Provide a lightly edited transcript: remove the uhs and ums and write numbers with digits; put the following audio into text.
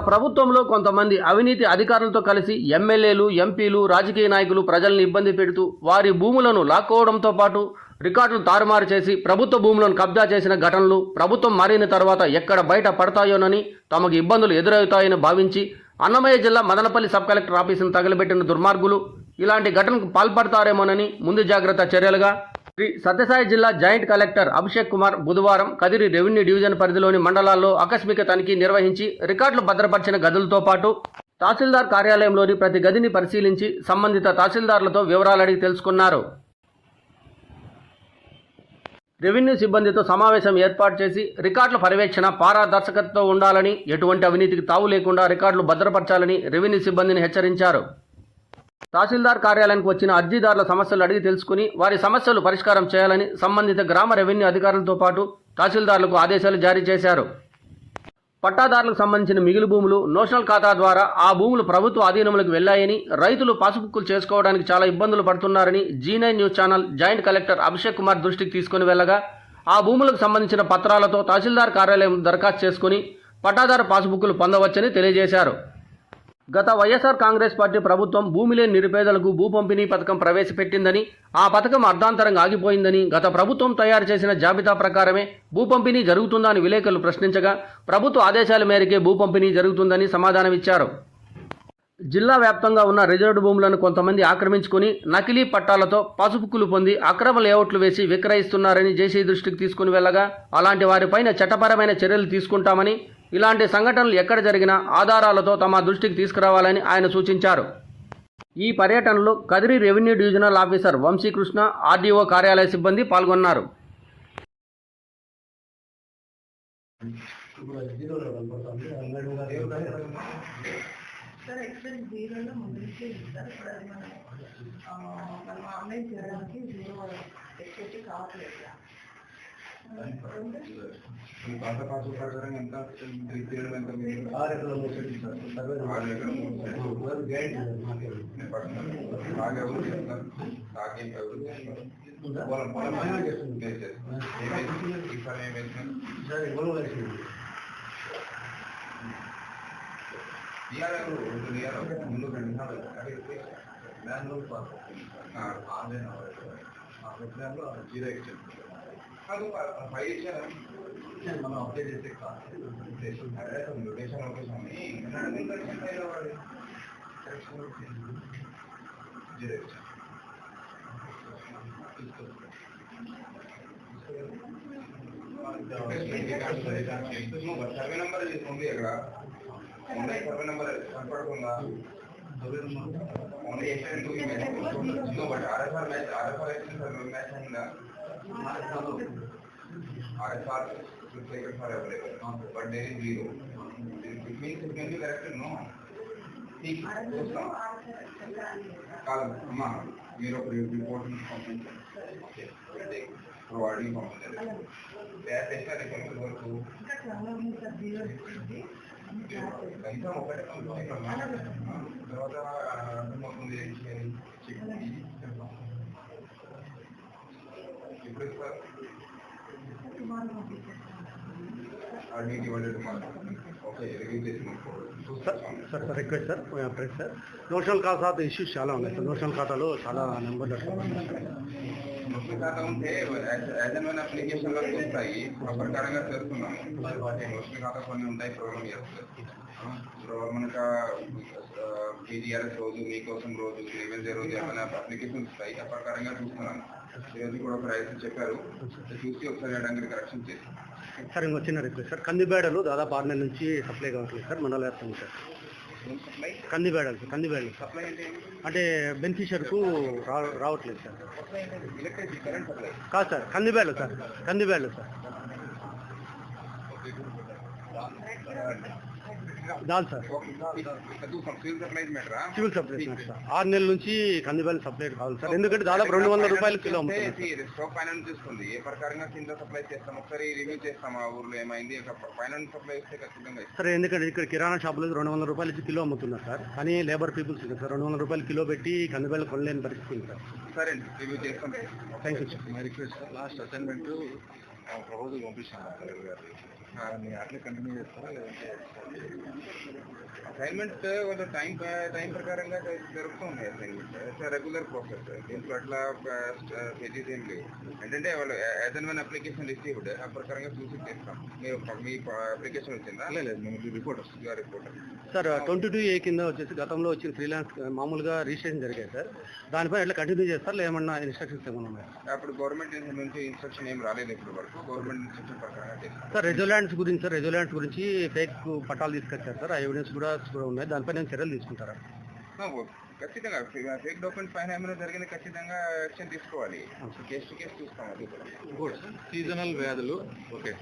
ప్రభుత్వంలో కొంతమంది అవినీతి అధికారులతో కలిసి ఎమ్మెల్యేలు, ఎంపీలు, రాజకీయ నాయకులు ప్రజల్ని ఇబ్బంది పెడుతూ వారి భూములను లాక్కోవడంతో పాటు రికార్డులు తారుమారు చేసి ప్రభుత్వ భూములను కబ్జా చేసిన ఘటనలు ప్రభుత్వం మారిన తర్వాత ఎక్కడ బయట పడతాయోనని, తమకు ఇబ్బందులు ఎదురవుతాయని భావించి అన్నమయ్య జిల్లా మదనపల్లి సబ్ కలెక్టర్ ఆఫీసును తగలబెట్టిన దుర్మార్గులు ఇలాంటి ఘటనకు పాల్పడతారేమోనని ముందు జాగ్రత్త చర్యలుగా శ్రీ సత్యసాయి జిల్లా జాయింట్ కలెక్టర్ అభిషేక్ కుమార్ బుధవారం కదిరి రెవెన్యూ డివిజన్ పరిధిలోని మండలాల్లో ఆకస్మిక తనిఖీ నిర్వహించి రికార్డులు భద్రపరిచిన గదులతో పాటు తహసీల్దార్ కార్యాలయంలోని ప్రతి గదిని పరిశీలించి సంబంధిత తహసీల్దార్లతో వివరాలు అడిగి తెలుసుకున్నారు. రెవెన్యూ సిబ్బందితో సమావేశం ఏర్పాటు చేసి రికార్డుల పర్యవేక్షణ పారదర్శకతతో ఉండాలని, ఎటువంటి అవినీతికి తావు లేకుండా రికార్డులు భద్రపరచాలని రెవెన్యూ సిబ్బందిని హెచ్చరించారు. తహసీల్దార్ కార్యాలయానికి వచ్చిన అర్జీదారుల సమస్యలు అడిగి తెలుసుకుని వారి సమస్యలు పరిష్కారం చేయాలని సంబంధిత గ్రామ రెవెన్యూ అధికారులతో పాటు తహసీల్దార్లకు ఆదేశాలు జారీ చేశారు. పట్టాదారులకు సంబంధించిన మిగులు భూములు నోషనల్ ఖాతా ద్వారా ఆ భూములు ప్రభుత్వ ఆధీనంలోకి వెళ్లాయని, రైతులు పాసుబుక్కులు చేసుకోవడానికి చాలా ఇబ్బందులు పడుతున్నారని G9 news channel joint collector Abhishek Kumar దృష్టికి తీసుకుని వెళ్ళగా ఆ భూములకు సంబంధించిన పత్రాలతో తహసీల్దార్ కార్యాలయం దరఖాస్తు చేసుకుని పట్టాదారు పాసుబుక్కులు పొందవచ్చని తెలియజేశారు. గత వైఎస్ఆర్ కాంగ్రెస్ పార్టీ ప్రభుత్వం భూమి లేని నిరుపేదలకు భూ పంపిణీ పథకం ప్రవేశపెట్టిందని, ఆ పథకం అర్ధాంతరంగా ఆగిపోయిందని, గత ప్రభుత్వం తయారు చేసిన జాబితా ప్రకారమే భూ పంపిణీ జరుగుతుందని విలేకరులు ప్రశ్నించగా ప్రభుత్వ ఆదేశాల మేరకే భూ పంపిణీ జరుగుతుందని సమాధానమిచ్చారు. జిల్లా వ్యాప్తంగా ఉన్న రిజర్వ్డ్ భూములను కొంతమంది ఆక్రమించుకుని నకిలీ పట్టాలతో పాసుబుక్కులు పొంది అక్రమ లేఅవుట్లు వేసి విక్రయిస్తున్నారని జేసీ దృష్టికి తీసుకుని వెళ్ళగా అలాంటి వారిపైన చట్టపరమైన చర్యలు తీసుకుంటామని, ఇలాంటి సంఘటనలు ఎక్కడ జరిగినా ఆధారాలతో తమ దృష్టికి తీసుకురావాలని ఆయన సూచించారు. ఈ పర్యటనలో Kadiri revenue divisional officer Vamsikrishna, RDO కార్యాలయ సిబ్బంది పాల్గొన్నారు. అది ఫైల్ ఇచ్చారా మనం అప్డేట్ చేసే లొకేషన్ సర్వే నెంబర్ ఉంది అక్కడ ఉన్నాయి. సర్వే నెంబర్ కనపడకుండా ఓన్లీ బట్ ఆర్ఎఫ్ఆర్ మ్యాచ్ అయిందా? RSR second for available, but there is zero. It means it can be corrected, no? ठीक कल मां मेरो reporting complete providing complete batch ऐसा रिकमेंड करतो कैसा मोबाइल कंप्लीट करना తర్వాత అర్థమవుతుంది ఇప్పుడు sir request sir press sir notional ఖాతా ఇష్యూస్ చాలా ఉన్నాయి సార్. నోషనల్ ఖాతాలో చాలా నెంబర్లు నోషనల్ ఖాతా ఉంటే యాజమాన్య అప్లికేషన్లో వస్తాయి. ప్రకారంగా చేస్తున్నాము. నోషనల్ ఖాతా కొన్ని ఉంటాయి, ప్రోగ్రామ్ చేస్తారు. ఇప్పుడు మనకు కేజీఆర్ఎస్ రోజు, మీకోసం రోజు, రెవెన్యూ రోజు ఏమైనా అప్లికేషన్స్ వస్తాయి. ఆ ప్రకారంగా చూస్తున్నాను. ఈరోజు కూడా ఒక రైతు చెప్పారు, చూసి ఒకసారి అడగండి కరెక్షన్ చేసి. సార్ ఇంకో చిన్న రిక్వెస్ట్ సార్, కందిబేడలు దాదాపు 6 నెలల నుంచి సప్లై కావట్లేదు సార్ మండల వ్యాప్తంగా సార్. కందిబేడలు సప్లై అంటే బెనిఫిషియర్కు రావట్లేదు సార్. కాదు సార్, కందిబేడలు సార్. దాల్ సార్ సివిల్ సప్లై సార్. 6 నెలల నుంచి కందిబేడలు సప్లై కావాలి సార్. ఎందుకంటే దాదాపు 200 రూపాయలు కిలో చూస్తుంది. ఏ ప్రకారంగా కింద సప్లై చేస్తాం, ఒకసారి రివ్యూ చేస్తాం. ఆ ఊర్లో ఏమైంది, ఫైనాన్స్ సప్లై చేస్తే ఖచ్చితంగా సార్. ఎందుకంటే ఇక్కడ కిరాణా షాపులో 200 రూపాయలు ఇచ్చి కిలో అమ్ముతున్నారు సార్. కానీ లేబర్ పీపుల్స్ సార్ 200 రూపాయలు కిలో పెట్టి కందిబేడలు కొనలేని పరిస్థితి సార్. సరే అండి, రివ్యూ చేస్తాం. Thank you sir. My request sir, last assignment proposal పంపిస్తాను కలెక్టర్ గారు. అట్లే కంటిన్యూ చేస్తారా లేదంటే అసైన్మెంట్ వాళ్ళు టైం ప్రకారంగా జరుగుతుంది అసైన్మెంట్ రెగ్యులర్ ప్రాసెస్. దీంట్లో అట్లా పేజెస్ ఏం లేవు. ఏంటంటే వాళ్ళు as and one application received ఆ ప్రకారంగా చూసి చేస్తాం. మీ అప్లికేషన్ వచ్చిందా? లేదు మేము రిపోర్టర్స్. రిపోర్టర్ సార్ 22A కింద వచ్చేసి గతంలో వచ్చిన ఫ్రీలాన్స్ మామూలుగా రిజిస్ట్రేషన్ జరిగాయి సార్. దానిపై ఎట్లా కంటిన్యూ చేస్తారు ఏమన్నా ఇన్స్ట్రక్షన్స్ ఏమన్నా ఉన్నాయి? అప్పుడు గవర్నమెంట్ నుంచి ఇన్స్ట్రక్షన్ ఏం రాలేదు ఇప్పుడు వరకు. గవర్నమెంట్ ఇన్స్ట్రక్షన్ ప్రకారంగా చేస్తాం. సార్ రెజ్యులాండ్స్ గురించి ఫేక్ పట్టాలు తీసుకొచ్చారు సార్. ఆ ఎవిడెన్స్ కూడా ఉన్నాయి. దానిపై నేను చర్యలు తీసుకుంటారా? ఖచ్చితంగా ఫేక్ డాక్యుమెంట్ పైన ఏమైనా జరిగింది ఖచ్చితంగా యాక్షన్ తీసుకోవాలి. కేసు టు కేసు చూస్తాం. అది కూడా సీజనల్ వ్యాధులు ఓకే.